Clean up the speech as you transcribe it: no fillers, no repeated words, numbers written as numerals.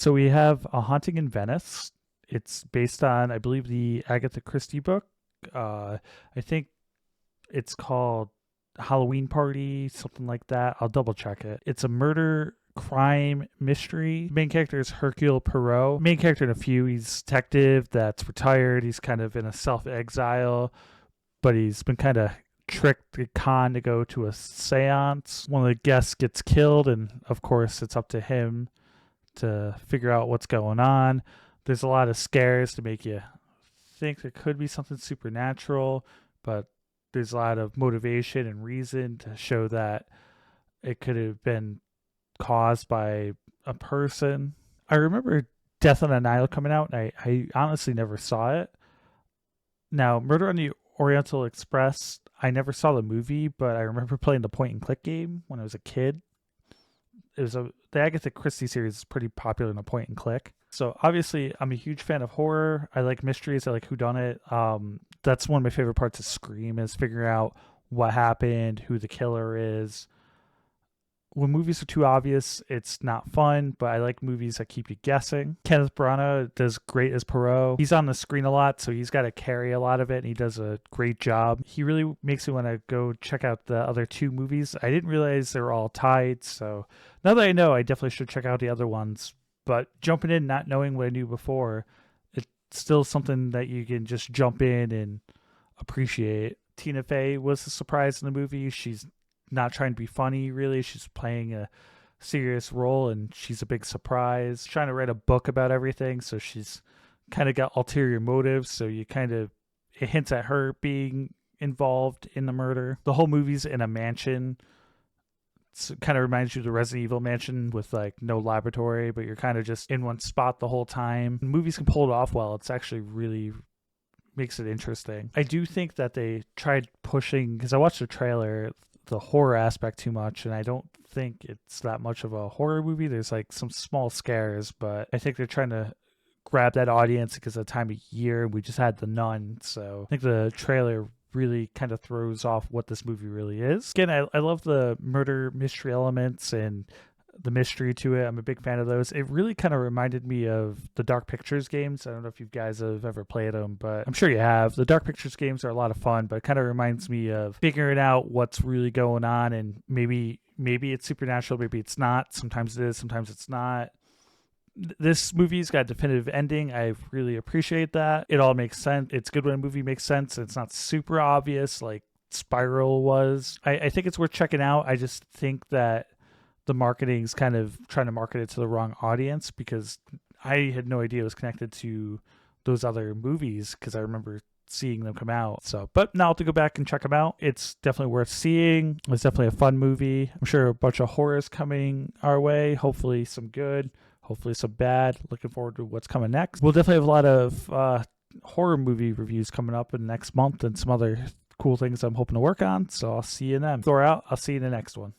So we have A Haunting in Venice. It's based on, I believe, the Agatha Christie book. I think it's called Halloween Party, something like that. I'll double check it. It's a murder crime mystery. Main character is Hercule Poirot. Main character in a few. He's a detective that's retired. He's kind of in a self exile, but he's been kind of tricked, conned to go to a seance. One of the guests gets killed, and of course, it's up to him to figure out what's going on. There's a lot of scares to make you think there could be something supernatural, but there's a lot of motivation and reason to show that it could have been caused by a person. I remember Death on the Nile coming out, and I honestly never saw it. Now, Murder on the Oriental Express, I never saw the movie, but I remember playing the point and click game when I was a kid. The Agatha Christie series is pretty popular in a point and click. So obviously, I'm a huge fan of horror. I like mysteries. I like whodunit. That's one of my favorite parts of Scream is figuring out what happened, who the killer is. When movies are too obvious, it's not fun, but I like movies that keep you guessing. Kenneth Branagh does great as Poirot. He's on the screen a lot, so he's got to carry a lot of it, and he does a great job. He really makes me want to go check out the other two movies. I didn't realize they were all tied, so now that I know, I definitely should check out the other ones. But jumping in, not knowing what I knew before, it's still something that you can just jump in and appreciate. Tina Fey was a surprise in the movie. She's not trying to be funny, really. She's playing a serious role, and she's a big surprise. Trying to write a book about everything, so she's kind of got ulterior motives. So it hints at her being involved in the murder. The whole movie's in a mansion. It kind of reminds you of the Resident Evil mansion with like no laboratory, but you're kind of just in one spot the whole time. Movies can pull it off well. It's actually really makes it interesting. I do think that they tried pushing, because I watched the trailer, the horror aspect too much, and I don't think it's that much of a horror movie. There's like some small scares, but I think they're trying to grab that audience because of the time of year. We just had The Nun, so I think the trailer really kind of throws off what this movie really is. Again, I love the murder mystery elements and the mystery to it. I'm a big fan of those. It really kind of reminded me of the Dark Pictures games. I don't know if you guys have ever played them, but I'm sure you have. The Dark Pictures games are a lot of fun, but it kind of reminds me of figuring out what's really going on, and maybe it's supernatural, maybe it's not. Sometimes it is, sometimes it's not. This movie's got a definitive ending. I really appreciate that. It all makes sense. It's good when a movie makes sense. It's not super obvious like Spiral was. I think it's worth checking out. I just think that the marketing's kind of trying to market it to the wrong audience, because I had no idea it was connected to those other movies because I remember seeing them come out. So, but now I'll have to go back and check them out. It's definitely worth seeing. It's definitely a fun movie. I'm sure a bunch of horrors coming our way. Hopefully some good, hopefully some bad. Looking forward to what's coming next. We'll definitely have a lot of horror movie reviews coming up in the next month and some other cool things I'm hoping to work on. So I'll see you then. Thor out. I'll see you in the next one.